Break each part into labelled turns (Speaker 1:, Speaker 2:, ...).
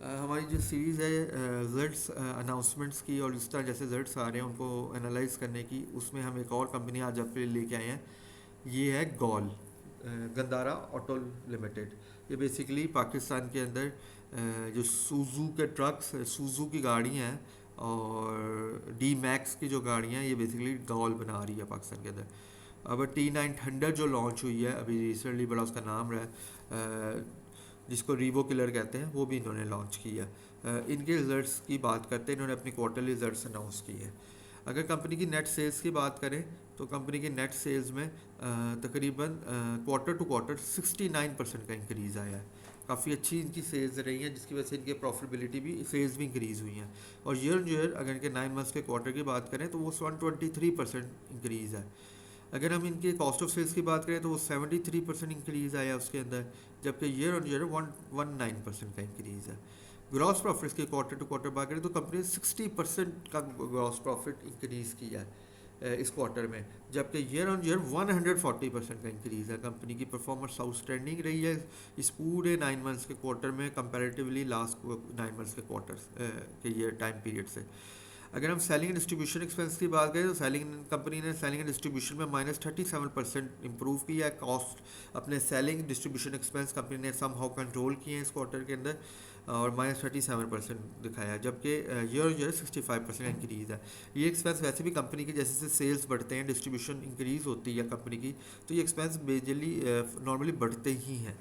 Speaker 1: हमारी जो सीरीज़ है रिजल्ट्स अनाउंसमेंट्स की और इस तरह जैसे रिजल्ट्स आ रहे हैं उनको एनालाइज करने की, उसमें हम एक और कंपनी आज आपके लिए लेके आए हैं। ये है गॉल, गंदारा ऑटो लिमिटेड। ये बेसिकली पाकिस्तान के अंदर जो सूजू के ट्रक्स, सूजू की गाड़ियाँ हैं और डी मैक्स की जो गाड़ियाँ हैं, ये बेसिकली गॉल बना रही है पाकिस्तान के अंदर। अब T900 जो लॉन्च हुई है अभी रिसेंटली, बड़ा उसका नाम रहा है, जिसको रीवो किलर कहते हैं, वो भी इन्होंने लॉन्च की है। इनके रिजल्ट्स की बात करते हैं, इन्होंने अपनी क्वार्टरली रिजल्ट्स अनाउंस की है। अगर कंपनी की नेट सेल्स की बात करें तो कंपनी की नेट सेल्स में तकरीबन क्वार्टर टू क्वार्टर 69% का इंक्रीज़ आया है। काफ़ी अच्छी इनकी सेल्स रही हैं, जिसकी वजह से इनके प्रॉफिटेबिलिटी भी, सेल्स भी इंक्रीज़ हुई हैं। और ईयर अगर इनके 9 मंथ्स के क्वार्टर की बात करें तो वो 123% इंक्रीज़ है। अगर हम इनके कॉस्ट ऑफ सेल्स की बात करें तो वो 73% इंक्रीज़ आया उसके अंदर, जबकि ईयर 119% का इंक्रीज़ है। ग्रॉस प्रॉफिट्स की क्वार्टर टू क्वार्टर बात करें तो कंपनी ने 60% का ग्रॉस प्रॉफिट इंक्रीज़ किया है इस क्वार्टर में, जबकि ईयर 140% का इंक्रीज़ है। कंपनी की परफॉर्मेंस आउटस्टैंडिंग रही है इस पूरे 9 मंथ्स के क्वार्टर में, कंपैरेटिवली लास्ट 9 मंथ्स के क्वार्टर के ईयर टाइम पीरियड से। अगर हम सेलिंग एंड डिस्ट्रीब्यूशन एक्सपेंस की बात करें तो कंपनी ने सेलिंग एंड डिस्ट्रीब्यूशन में -37% इंप्रूव किया है। कॉस्ट, अपने सेलिंग डिस्ट्रीब्यूशन एक्सपेंस कंपनी ने सम हाउ कंट्रोल किए हैं इस क्वार्टर के अंदर और -37% दिखाया है, जबकि ईयर 65% इंक्रीज़ है। ये एक्सपेंस वैसे भी कंपनी के जैसे जैसे सेल्स बढ़ते हैं, डिस्ट्रीब्यूशन इंक्रीज़ होती है कंपनी की, तो ये एक्सपेंस मेजरली नॉर्मली बढ़ते ही हैं।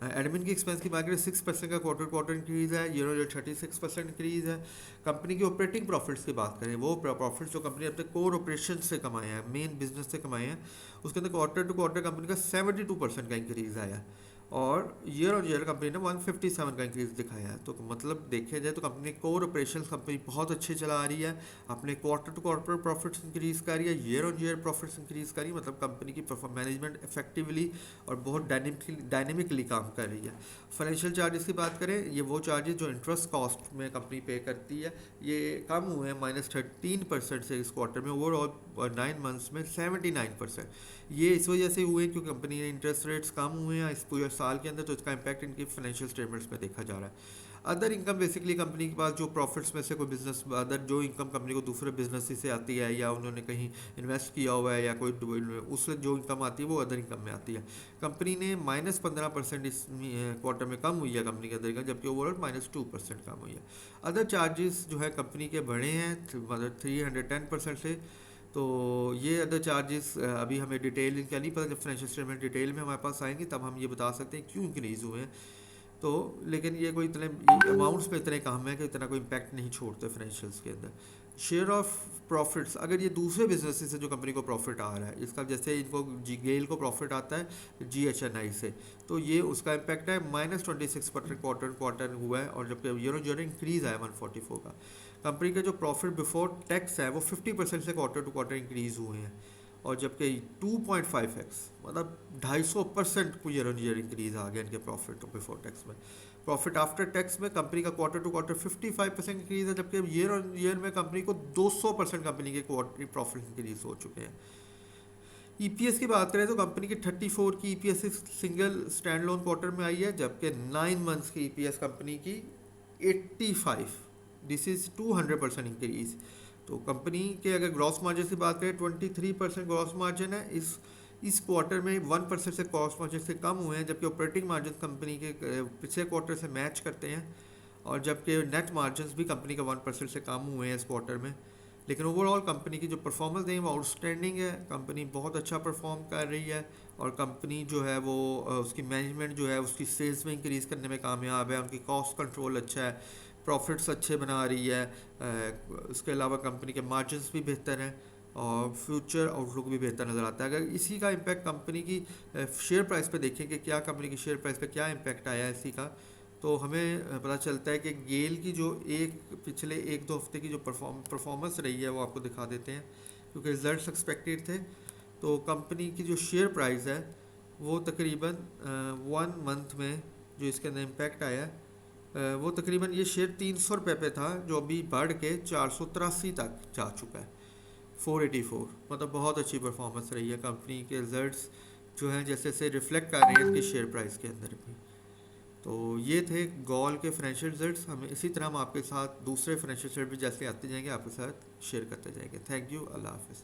Speaker 1: एडमिन की एक्सपेंस की बात करें 6% का क्वार्टर क्वार्टर इंक्रीज़ है, ईयर 36% इंक्रीज़ है। कंपनी की ऑपरेटिंग प्रॉफिट्स की बात करें, वो प्रॉफिट्स जो कंपनी अपने कोर ऑपरेशन से कमाए हैं, मेन बिजनेस से कमाए हैं, उसके अंदर क्वार्टर टू क्वार्टर कंपनी का 72% का इंक्रीज़ आया। और ईयर कंपनी ने 157 का इंक्रीज दिखाया है। तो मतलब देखे जाए तो कंपनी कोर ऑपरेशंस कंपनी बहुत अच्छे चला रही है, अपने quarter to quarter profits increase कर रही है, ईयर प्रॉफिट्स इंक्रीज कर रही है। मतलब कंपनी की मैनेजमेंट इफेक्टिवली और बहुत डायनेमिकली काम कर रही है। फाइनेंशियल चार्जेस की बात करें, ये वो चार्जेस जो इंटरेस्ट कॉस्ट में कंपनी पे करती है, ये कम हुए हैं -13% से इस क्वार्टर में, ओवरऑल 9 मंथ्स में 79%। ये इस वजह से हुए क्योंकि कंपनी ने इंटरेस्ट रेट्स कम हुए हैं इस पूरे साल के अंदर, तो इसका इम्पैक्ट इनकी फाइनेंशियल स्टेटमेंट्स में देखा जा रहा है। अदर इनकम बेसिकली कंपनी के पास जो प्रॉफिट्स में से कोई बिजनेस, अदर जो इनकम कंपनी को दूसरे बिजनेस से आती है या उन्होंने कहीं इन्वेस्ट किया हुआ है या कोई उससे जो इनकम आती है वो अदर इनकम में आती है। कंपनी ने -15% इस क्वार्टर में कम हुई है कंपनी के अदर इनकम, जबकि ओवरऑल -2% कम हुई है। अदर चार्जेस जो है कंपनी के बढ़े हैं, मतलब 310% से। तो ये अदर चार्जेस अभी हमें डिटेल इनका नहीं पता, जब फाइनेंशियल स्टेटमेंट डिटेल में हमारे पास आएंगे तब हम ये बता सकते हैं क्यों इंक्रीज़ हुए हैं। तो लेकिन ये कोई इतने अमाउंट्स में इतने कम है कि इतना कोई इम्पैक्ट नहीं छोड़ते फाइनेंशियल्स के अंदर। शेयर ऑफ प्रॉफिट्स, अगर ये दूसरे बिजनेस से जो कंपनी को प्रॉफिट आ रहा है, इसका जैसे इनको गेल को प्रॉफिट आता है GHNI से, तो ये उसका इम्पैक्ट है -26% क्वार्टर क्वार्टर हुआ है, और जबकि ईयर इंक्रीज़ आया 144 का। कंपनी का जो प्रॉफिट बिफोर टैक्स है वो 50% से क्वार्टर टू क्वार्टर इंक्रीज़ हुए हैं, और जबकि 2.5x मतलब 250% को ईयर इंक्रीज आ गया इनके प्रॉफिट बिफोर टैक्स में। प्रॉफिट आफ्टर टैक्स में कंपनी का क्वार्टर टू क्वार्टर 55% इंक्रीज है, जबकि ईयर में कंपनी को 200% कंपनी के क्वार्टरली प्रॉफिट इंक्रीज हो चुके हैं। ईपीएस की बात करें तो कंपनी की 34 की EPS single stand loan quarter में आई है, जबकि 9 मंथ्स की ईपीएस कंपनी की 85, दिस इज 200% इंक्रीज। तो कंपनी के अगर ग्रॉस मार्जिन की बात करें 23% ग्रॉस मार्जिन है इस क्वार्टर में, 1% से ग्रॉस मार्जिन से कम हुए हैं, जबकि ऑपरेटिंग मार्जिन कंपनी के पिछले क्वार्टर से मैच करते हैं, और जबकि नेट मार्जिन भी कंपनी का 1% से कम हुए हैं इस क्वार्टर में। लेकिन ओवरऑल कंपनी की जो परफॉर्मेंस है वो आउटस्टैंडिंग है, कंपनी बहुत अच्छा परफॉर्म कर रही है, और कंपनी जो है वो उसकी मैनेजमेंट जो है उसकी सेल्स में इंक्रीज़ करने में कामयाब है, उनकी कॉस्ट कंट्रोल अच्छा है, प्रॉफिट्स अच्छे बना रही है। उसके अलावा कंपनी के मार्जिन्स भी बेहतर हैं और फ्यूचर आउटलुक भी बेहतर नज़र आता है। अगर इसी का इम्पैक्ट कंपनी की शेयर प्राइस पे देखें कि क्या कंपनी की शेयर प्राइस पे क्या इम्पैक्ट आया है इसी का, तो हमें पता चलता है कि गेल की जो पिछले 1-2 हफ्ते की जो परफॉर्मेंस रही है वो आपको दिखा देते हैं, क्योंकि रिजल्ट्स एक्सपेक्टेड थे। तो कंपनी की जो शेयर प्राइस है वो तकरीबन 1 मंथ में जो इसके अंदर इम्पैक्ट आया है, वो तकरीबन ये शेयर 300 रुपये पे था, जो अभी बढ़ के 483 तक जा चुका है, 484। मतलब बहुत अच्छी परफॉर्मेंस रही है कंपनी के रिजल्ट्स जो हैं जैसे से रिफ्लेक्ट कर रही है इसकी शेयर प्राइस के अंदर भी। तो ये थे गॉल के फाइनेंशियल रिजल्ट्स। हमें इसी तरह हम आपके साथ दूसरे फाइनेंशियल रिजल्ट भी जैसे आते जाएंगे आपके साथ शेयर करते जाएंगे। थैंक यू, अल्लाह हाफिज़।